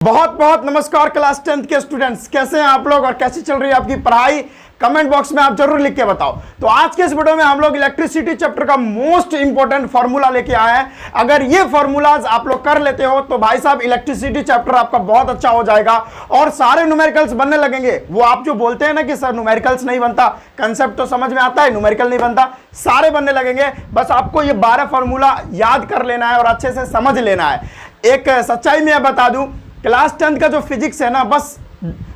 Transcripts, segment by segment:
बहुत बहुत नमस्कार क्लास 10th के स्टूडेंट्स, कैसे हैं आप लोग और कैसी चल रही है आपकी पढ़ाई? कमेंट बॉक्स में आप जरूर लिख के बताओ। तो आज के इस वीडियो में हम लोग इलेक्ट्रिसिटी चैप्टर का मोस्ट इंपॉर्टेंट फार्मूला लेके आए हैं। अगर ये फार्मूलाज आप लोग कर लेते हो तो भाई साहब इलेक्ट्रिसिटी चैप्टर आपका बहुत अच्छा हो जाएगा और सारे न्यूमेरिकल्स बनने लगेंगे। वो आप जो बोलते हैं ना कि सर न्यूमेरिकल्स नहीं बनता, कंसेप्ट तो समझ में आता है, न्यूमेरिकल नहीं बनता, सारे बनने लगेंगे। बस आपको ये 12 फार्मूला याद कर लेना है और अच्छे से समझ लेना है। एक सच्चाई में बता दूं, क्लास 10th का जो फिजिक्स है ना, बस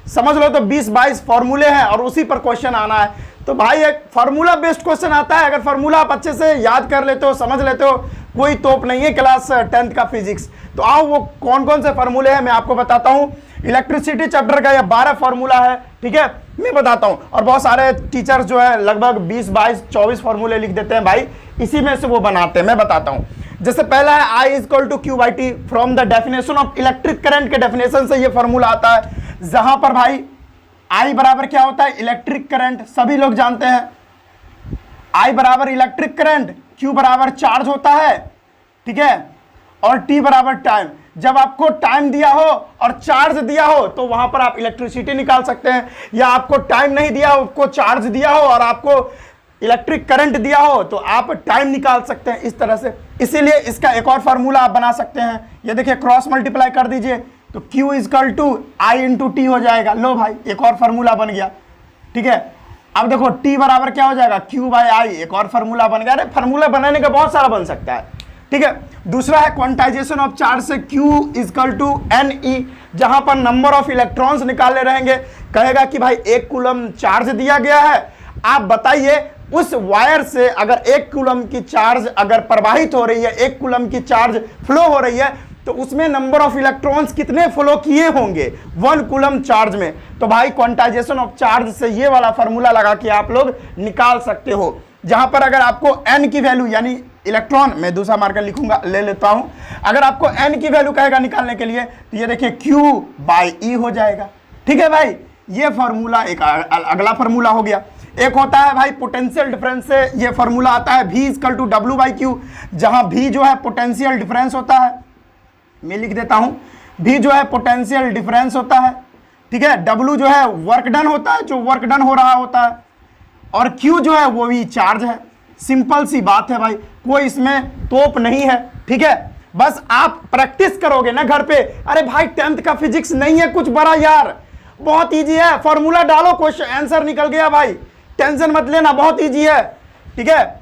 समझ लो तो 20-22 फार्मूले हैं और उसी पर क्वेश्चन आना है। तो भाई एक फार्मूला बेस्ड क्वेश्चन आता है, अगर फार्मूला आप अच्छे से याद कर लेते हो, समझ लेते हो, कोई तोप नहीं है क्लास 10th का फिजिक्स। तो आओ वो कौन कौन से फार्मूले हैं मैं आपको बताता हूं। इलेक्ट्रिसिटी चैप्टर का ये 12 फार्मूला है, ठीक है, मैं बताता हूं। और बहुत सारे टीचर्स जो है लगभग 20-22-24 फार्मूले लिख देते हैं भाई, इसी में से वो बनाते हैं। मैं बताता हूं। जैसे पहला है I = Q/T from the definition of electric current के डेफिनेशन से ये फार्मूला आता है, जहां पर भाई I बराबर क्या होता है, इलेक्ट्रिक करंट, सभी लोग जानते हैं। I बराबर इलेक्ट्रिक करंट, Q बराबर चार्ज होता है, ठीक है, और T बराबर टाइम। जब आपको टाइम दिया हो और चार्ज दिया हो तो वहां पर आप इलेक्ट्रिसिटी निकाल सकते हैं, या आपको टाइम नहीं दिया हो, आपको चार्ज दिया हो और आपको इलेक्ट्रिक करंट दिया हो तो आप टाइम निकाल सकते हैं इस तरह से। इसीलिए इसका एक और फार्मूला आप बना सकते हैं। ये देखिए, क्रॉस मल्टीप्लाई कर दीजिए तो Q = I × T हो जाएगा। लो भाई, एक और फार्मूला बन गया, ठीक है। अब देखो T बराबर क्या हो जाएगा, Q/I, एक और फार्मूला बन गया। अरे फार्मूला बनाने का बहुत सारा बन सकता है, ठीक है। दूसरा है क्वांटाइजेशन ऑफ चार्ज से Q = Ne, जहां पर नंबर ऑफ इलेक्ट्रॉन्स निकाले रहेंगे। कहेगा कि भाई 1 कूलम चार्ज दिया गया है, आप बताइए उस वायर से अगर 1 कूलम की चार्ज अगर प्रवाहित हो रही है, 1 कूलम की चार्ज फ्लो हो रही है, तो उसमें नंबर ऑफ इलेक्ट्रॉन्स कितने फ्लो किए होंगे 1 कूलम चार्ज में। तो भाई क्वांटाइजेशन ऑफ चार्ज से ये वाला फार्मूला लगा के आप लोग निकाल सकते हो, जहां पर अगर आपको n की वैल्यू यानी इलेक्ट्रॉन, मैं दूसरा मार्कर लिखूंगा, ले लेता हूं। अगर आपको n की वैल्यू कहेगा निकालने के लिए तो ये देखिए Q/E हो जाएगा, ठीक है भाई। ये फार्मूला एक अगला फार्मूला हो गया। एक होता है भाई पोटेंशियल डिफरेंस से ये फार्मूला आता है, V = W/Q, जहां V जो है पोटेंशियल डिफरेंस होता है, मैं लिख देता हूं, V जो है पोटेंशियल डिफरेंस होता है, ठीक है। W जो है वर्क डन होता है, जो वर्क डन हो रहा होता है, और Q जो है वो भी चार्ज है। सिंपल सी बात है भाई, कोई इसमें तोप नहीं है, ठीक है। बस आप प्रैक्टिस करोगे ना घर पे। अरे भाई 10th का फिजिक्स नहीं है कुछ बड़ा यार, बहुत इजी है। फॉर्मूला डालो, क्वेश्चन आंसर निकल गया भाई, टेंशन मत लेना, बहुत इजी है, ठीक है।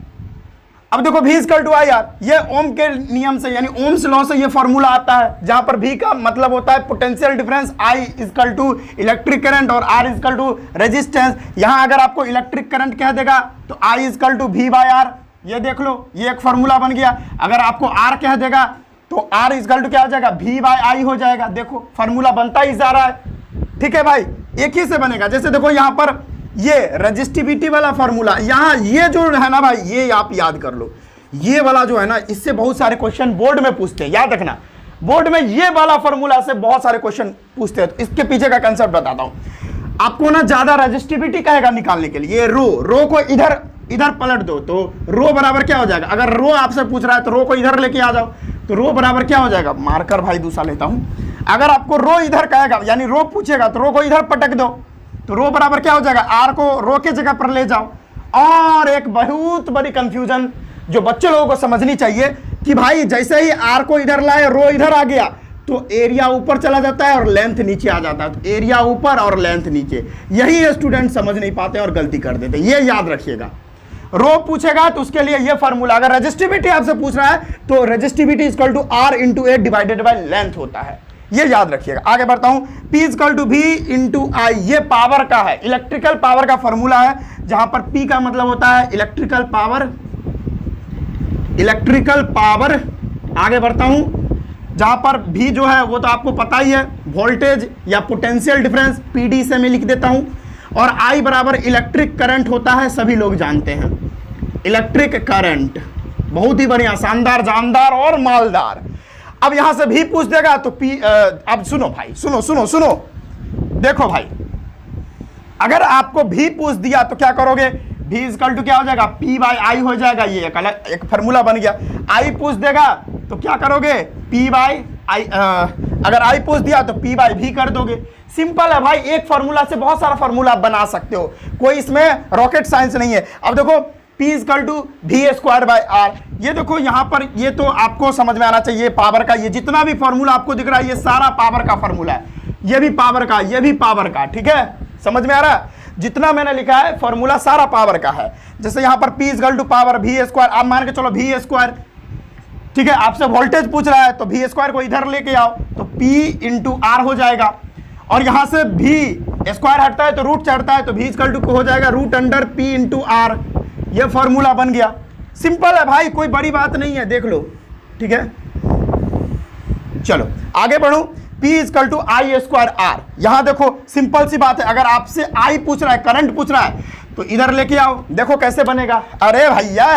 अब देखो V = I यार, ये ओम के नियम से यानी ओम्स लॉ से ये फॉर्मूला आता है, जहां पर V का मतलब होता है potential difference, I = electric current और R = रेजिस्टेंस। यहां अगर आपको इलेक्ट्रिक करंट कह देगा तो I = V/R, ये देख लो, ये एक फॉर्मूला बन गया। अगर आपको R कह देगा तो R = क्या हो जाएगा, V/I हो जाएगा। देखो फॉर्मूला बनता ही जा रहा है, ठीक है भाई, एक ही से बनेगा। जैसे देखो यहां पर ये रेजिस्टिविटी वाला फॉर्मूला, यहां ये जो है ना भाई, ये आप याद कर लो, ये वाला जो है ना, इससे बहुत सारे क्वेश्चन बोर्ड में पूछते हैं, याद रखना। बोर्ड में ये वाला फॉर्मूला से बहुत सारे क्वेश्चन पूछते हैं। तो इसके पीछे का कंसेप्ट बताता हूं आपको ना। ज्यादा रेजिस्टिविटी कहेगा निकालने के लिए, रो को इधर पलट दो तो रो बराबर क्या हो जाएगा। अगर रो आपसे पूछ रहा है तो रो को इधर लेके आ जाओ, तो रो बराबर क्या हो जाएगा, मार्कर भाई दूसरा लेता हूं। अगर आपको रो इधर कहेगा यानी रो पूछेगा तो रो को इधर पटक दो, तो रो बराबर क्या हो जाएगा, R को रो के जगह पर ले जाओ। और एक बहुत बड़ी कंफ्यूजन जो बच्चे लोगों को समझनी चाहिए कि भाई जैसे ही R को इधर लाए, रो इधर आ गया, तो एरिया ऊपर चला जाता है और लेंथ नीचे आ जाता है। तो एरिया ऊपर और लेंथ नीचे, यही स्टूडेंट समझ नहीं पाते और गलती कर देते। ये याद रखिएगा, रो पूछेगा तो उसके लिए ये फार्मूला। अगर रेजिस्टिविटी आपसे पूछ रहा है तो रेजिस्टिविटी = R × A / लेंथ होता है, ये याद रखिएगा। आगे बढ़ता हूं, P = V × I, ये पावर का है, इलेक्ट्रिकल पावर का फॉर्मूला है, जहां पर P का मतलब होता है इलेक्ट्रिकल पावर। आगे बढ़ता हूं, जहां पर V जो है वो तो आपको पता ही है, वोल्टेज या पोटेंशियल डिफरेंस, PD से मैं लिख देता हूं। और I बराबर इलेक्ट्रिक करंट होता है, सभी लोग जानते हैं, इलेक्ट्रिक करंट। बहुत ही बढ़िया, शानदार, जानदार और मालदार। अब यहां से भी पूछ देगा तो अब सुनो भाई, सुनो, देखो भाई, अगर आपको भी पूछ दिया तो क्या करोगे, V = क्या हो जाएगा, P/I हो जाएगा। ये एक फार्मूला बन गया। I पूछ देगा तो क्या करोगे, P/R अगर आई पूछ दिया तो P बाई भी कर दोगे। सिंपल है भाई, एक फॉर्मूला से बहुत सारा फॉर्मूला आप बना सकते हो, कोई इसमें रॉकेट साइंस नहीं है। अब देखो P equal to V square by R, ये देखो यहाँ पर, ये तो आपको समझ में आना चाहिए पावर का, ये जितना भी फॉर्मूला आपको दिख रहा है ये सारा पावर का फॉर्मूला है, ये भी पावर का, ये भी पावर का, ठीक है, समझ में आ रहा है। जितना मैंने लिखा है फॉर्मूला सारा पावर का है। जैसे यहाँ पर P equal to power V square, आप मान के चलो वी स्क्वायर, ठीक है, आपसे वोल्टेज पूछ रहा है तो वी स्क्वायर को इधर लेके आओ तो P इंटू आर हो जाएगा, और यहां से वी स्क्वायर हटता है तो रूट चढ़ता है तो वी इक्वल टू हो जाएगा root under P into R, ये फॉर्मूला बन गया। सिंपल है भाई, कोई बड़ी बात नहीं है, देख लो, ठीक है। चलो आगे बढ़ो, P equal to I square R, यहां देखो सिंपल सी बात है, अगर आपसे आई पूछ रहा है, करंट पूछ रहा है तो इधर लेके आओ, देखो कैसे बनेगा। अरे भैया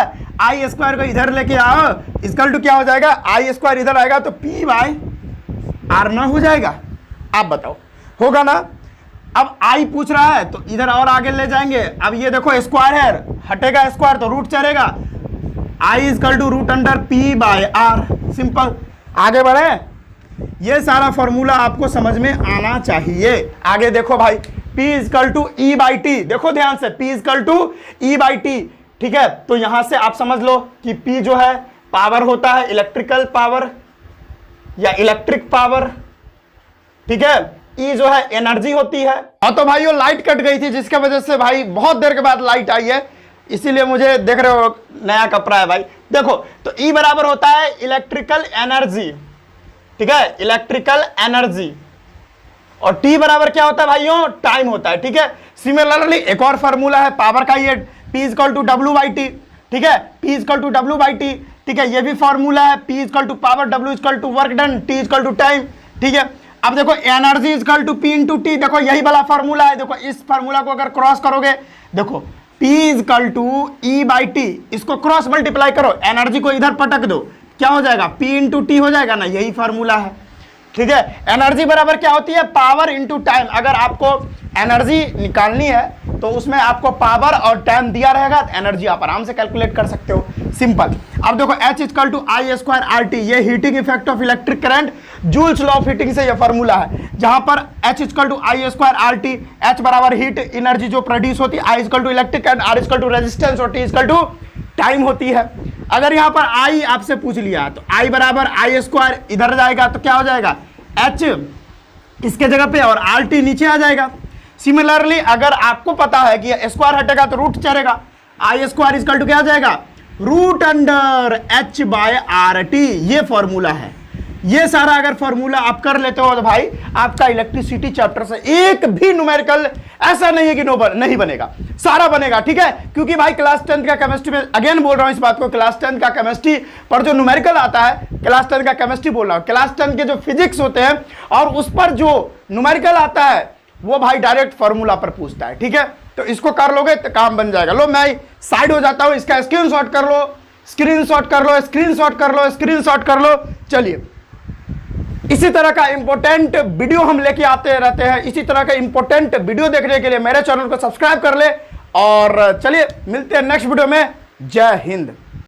आई स्क्वायर को इधर लेके आओ, इक्वल टू क्या हो जाएगा, आई स्क्वायर इधर आएगा तो P बाई आर ना हो जाएगा, आप बताओ होगा ना। अब आई पूछ रहा है तो इधर और आगे ले जाएंगे, अब ये देखो स्क्वायर है, हटेगा स्क्वायर तो रूट चढ़ेगा, I equal to root under P by R, simple. आगे बढ़े, ये सारा फॉर्मूला आपको समझ में आना चाहिए। आगे देखो भाई, P equal to E by T, देखो ध्यान से, P equal to E by T, ठीक है। तो यहां से आप समझ लो कि P जो है पावर होता है, इलेक्ट्रिकल पावर या इलेक्ट्रिक पावर, ठीक है। E जो है एनर्जी होती है। हाँ तो भाई वो लाइट कट गई थी जिसके वजह से भाई बहुत देर के बाद लाइट आई है, इसीलिए मुझे देख रहे हो नया कपड़ा है भाई। देखो तो E बराबर होता है इलेक्ट्रिकल एनर्जी, ठीक है, इलेक्ट्रिकल एनर्जी, और T बराबर क्या होता है भाइयों, टाइम होता है, ठीक है। सिमिलरली एक और फॉर्मूला है पावर का, ये P equal to W by T, ठीक है, P equal to W by T, ठीक है, ये भी फॉर्मूला है, P equal to power, W equal to work done, T equal to time, ठीक है। अब देखो energy equal to P into T, देखो यही वाला फॉर्मूला है, देखो इस फॉर्मूला को अगर क्रॉस करोगे, देखो P equal to E by T, इसको क्रॉस मल्टीप्लाई करो, एनर्जी को इधर पटक दो, क्या हो जाएगा, P इंटू टी हो जाएगा ना, यही फॉर्मूला है, ठीक है। एनर्जी बराबर क्या होती है, पावर इंटू टाइम। अगर आपको एनर्जी निकालनी है तो उसमें आपको पावर और टाइम दिया रहेगा, एनर्जी आप आराम से कैलकुलेट कर सकते हो, सिंपल। अब देखो H equal to I square R T, ये heating effect of electric current, Joule's law of heating से ये फॉर्मूला है, जहां पर H equal to I square R T, H बराबर हीट एनर्जी जो प्रोड्यूस होती है, I equal to electric current, R equal to resistance और T इक्वल टू टाइम होती है। अगर यहां पर I आपसे पूछ लिया तो I बराबर आई स्क्वायर इधर जाएगा तो क्या हो जाएगा, H इसके जगह पे और आर टी नीचे आ जाएगा। सिमिलरली अगर आपको पता है कि स्क्वायर हटेगा तो रूट चढ़ेगा, आई स्क्वायर इक्वल टू क्या आ जाएगा, root under H by R T, ये फॉर्मूला है। ये सारा अगर फॉर्मूला आप कर लेते हो तो भाई आपका इलेक्ट्रिसिटी चैप्टर से एक भी न्यूमेरिकल ऐसा नहीं है कि नहीं बनेगा, सारा बनेगा, ठीक है। क्योंकि भाई क्लास 10 का केमिस्ट्री में, अगेन बोल रहा हूं इस बात को, क्लास 10 का केमिस्ट्री पर जो न्यूमेरिकल आता है, क्लास 10 का केमिस्ट्री बोल रहा हूं, क्लास 10 के जो फिजिक्स होते हैं और उस पर जो न्यूमेरिकल आता है वो भाई डायरेक्ट फॉर्मूला पर पूछता है, ठीक है। तो इसको कर लोगे तो काम बन जाएगा। लो मैं साइड हो जाता हूं, इसका स्क्रीनशॉट कर लो, स्क्रीनशॉट कर लो, स्क्रीनशॉट कर लो, स्क्रीनशॉट कर लो। चलिए इसी तरह का इंपॉर्टेंट वीडियो हम लेके आते रहते हैं, इसी तरह का इंपॉर्टेंट वीडियो देखने के लिए मेरे चैनल को सब्सक्राइब कर ले, और चलिए मिलते हैं नेक्स्ट वीडियो में। जय हिंद।